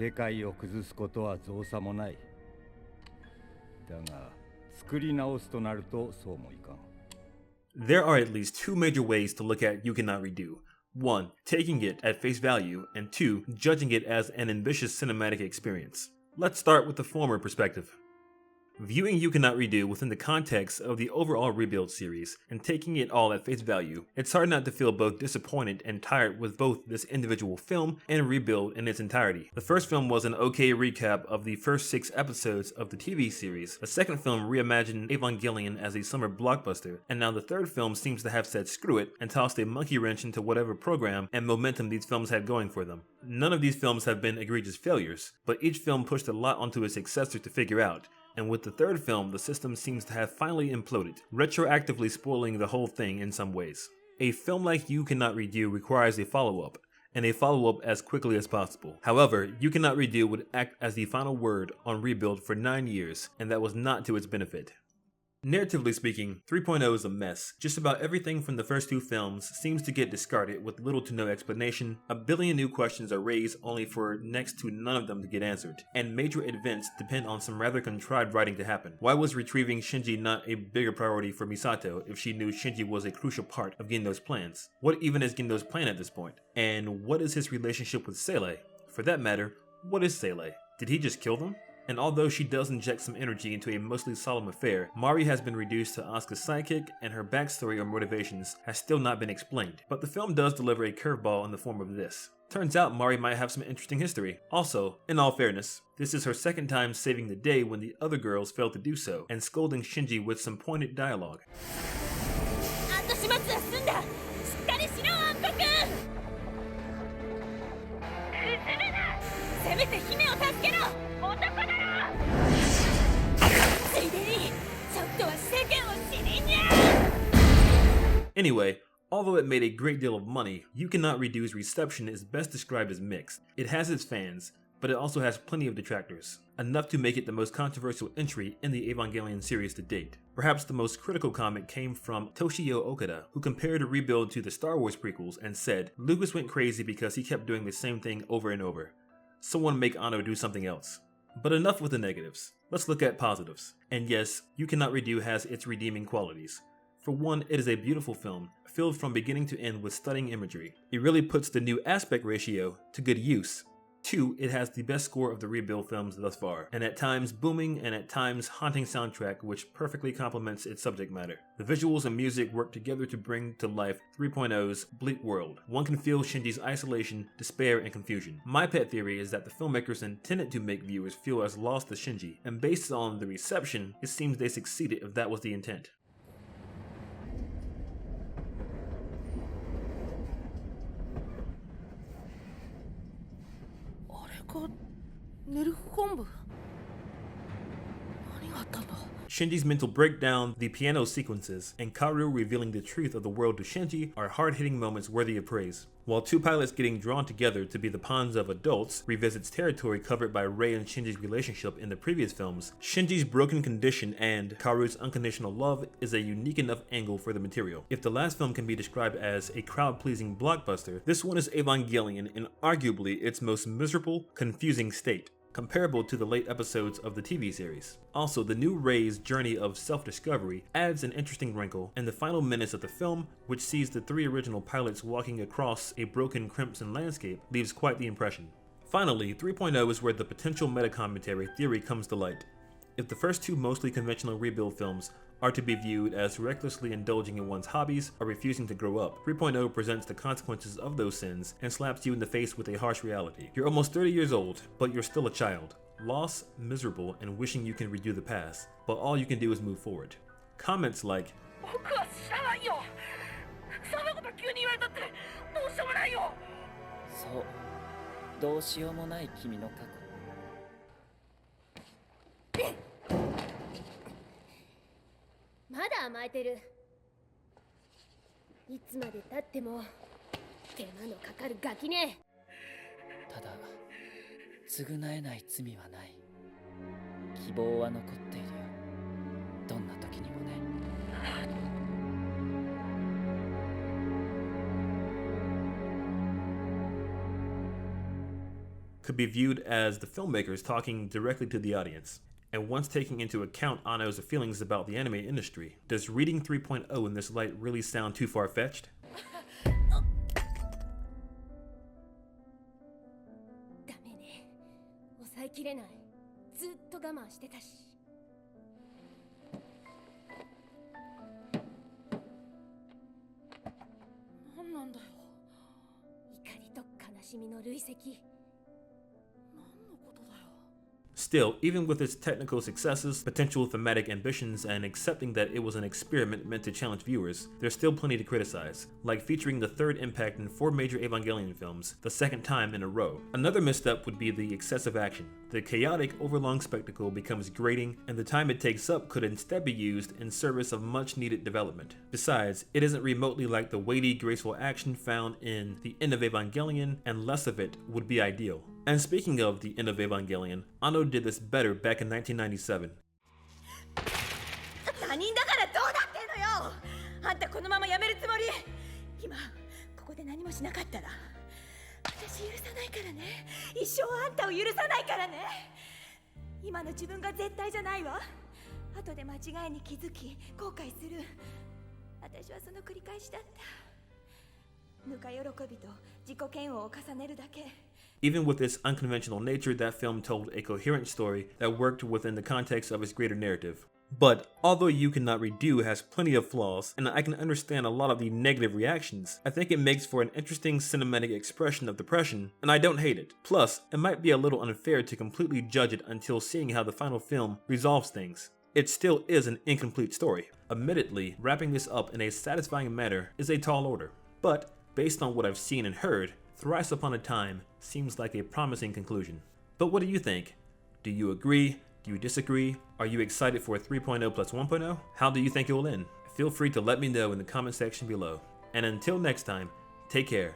世界を崩すことは造作もない。だが作り直すとなるとそうもいかん。There are at least two major ways to look at You Cannot Redo. One, taking it at face value, and two, judging it as an ambitious cinematic experience. Let's start with the former perspective. Viewing You Cannot Redo within the context of the overall Rebuild series, and taking it all at face value, it's hard not to feel both disappointed and tired with both this individual film and Rebuild in its entirety. The first film was an okay recap of the first 6 episodes of the TV series, the second film reimagined Evangelion as a summer blockbuster, and now the third film seems to have said screw it and tossed a monkey wrench into whatever program and momentum these films had going for them. None of these films have been egregious failures, but each film pushed a lot onto its successor to figure out. And with the third film, the system seems to have finally imploded, retroactively spoiling the whole thing in some ways. A film like You Cannot Redo requires a follow-up, and a follow-up as quickly as possible. However, You Cannot Redo would act as the final word on Rebuild for 9 years, and that was not to its benefit. Narratively speaking, 3.0 is a mess. Just about everything from the first 2 films seems to get discarded with little to no explanation, a billion new questions are raised only for next to none of them to get answered, and major events depend on some rather contrived writing to happen. Why was retrieving Shinji not a bigger priority for Misato if she knew Shinji was a crucial part of Gendo's plans? What even is Gendo's plan at this point? And what is his relationship with Seele? For that matter, what is Seele? Did he just kill them? And although she does inject some energy into a mostly solemn affair, Mari has been reduced to Asuka's sidekick, and her backstory or motivations has still not been explained. But the film does deliver a curveball in the form of this. Turns out Mari might have some interesting history. Also, in all fairness, this is her second time saving the day when the other girls failed to do so, and scolding Shinji with some pointed dialogue. Anyway, although it made a great deal of money, You Cannot Redo's reception is best described as mixed. It has its fans, but it also has plenty of detractors, enough to make it the most controversial entry in the Evangelion series to date. Perhaps the most critical comment came from Toshio Okada, who compared a Rebuild to the Star Wars prequels and said, Lucas went crazy because he kept doing the same thing over and over. Someone make Anno do something else. But enough with the negatives. Let's look at positives. And yes, You Cannot Redo has its redeeming qualities. For one, it is a beautiful film, filled from beginning to end with stunning imagery. It really puts the new aspect ratio to good use. 2, it has the best score of the Rebuild films thus far, and at times booming and at times haunting soundtrack which perfectly complements its subject matter. The visuals and music work together to bring to life 3.0's bleak world. One can feel Shinji's isolation, despair, and confusion. My pet theory is that the filmmakers intended to make viewers feel as lost as Shinji, and based on the reception, it seems they succeeded if that was the intent. Shinji's mental breakdown, the piano sequences, and Kaoru revealing the truth of the world to Shinji are hard-hitting moments worthy of praise. While 2 pilots getting drawn together to be the pawns of adults revisits territory covered by Rei and Shinji's relationship in the previous films, Shinji's broken condition and Kaoru's unconditional love is a unique enough angle for the material. If the last film can be described as a crowd-pleasing blockbuster, this one is Evangelion in arguably its most miserable, confusing state, comparable to the late episodes of the TV series. Also, the new Rei's journey of self-discovery adds an interesting wrinkle, and the final minutes of the film, which sees the 3 original pilots walking across a broken crimson landscape, leaves quite the impression. Finally, 3.0 is where the potential meta-commentary theory comes to light. If the first 2 mostly conventional Rebuild films are to be viewed as recklessly indulging in one's hobbies or refusing to grow up, 3.0 presents the consequences of those sins and slaps you in the face with a harsh reality. You're almost 30 years old, but you're still a child, lost, miserable, and wishing you can redo the past, but all you can do is move forward. Comments like, could be viewed as the filmmakers talking directly to the audience. And once taking into account Anno's feelings about the anime industry, does reading 3.0 in this light really sound too far-fetched? ダメね。抑えきれない。ずっと我慢してたし。なんなんだよ。怒りと悲しみの累積。Still, even with its technical successes, potential thematic ambitions, and accepting that it was an experiment meant to challenge viewers, there's still plenty to criticize, like featuring the third impact in 4 major Evangelion films, the second time in a row. Another misstep would be the excessive action. The chaotic, overlong spectacle becomes grating, and the time it takes up could instead be used in service of much-needed development. Besides, it isn't remotely like the weighty, graceful action found in the end of Evangelion, and less of it would be ideal. And speaking of the end of Evangelion, Anno did this better back in 1997. 他人だからどうだってんのよ。あんたこのまま辞めるつもり？今ここで何もしなかったら私許さないからね。一生あんたを許さないからね。今の自分が絶対じゃないわ。後で間違いに気づき後悔する。私はその繰り返しだった。ぬか喜びと自己嫌悪を重ねるだけ。 Even with its unconventional nature, that film told a coherent story that worked within the context of its greater narrative. But although You Cannot Redo has plenty of flaws, and I can understand a lot of the negative reactions, I think it makes for an interesting cinematic expression of depression, and I don't hate it. Plus, it might be a little unfair to completely judge it until seeing how the final film resolves things. It still is an incomplete story. Admittedly, wrapping this up in a satisfying manner is a tall order, but based on what I've seen and heard, Thrice Upon a Time seems like a promising conclusion. But what do you think? Do you agree? Do you disagree? Are you excited for 3.0 plus 1.0? How do you think it will end? Feel free to let me know in the comment section below. And until next time, take care.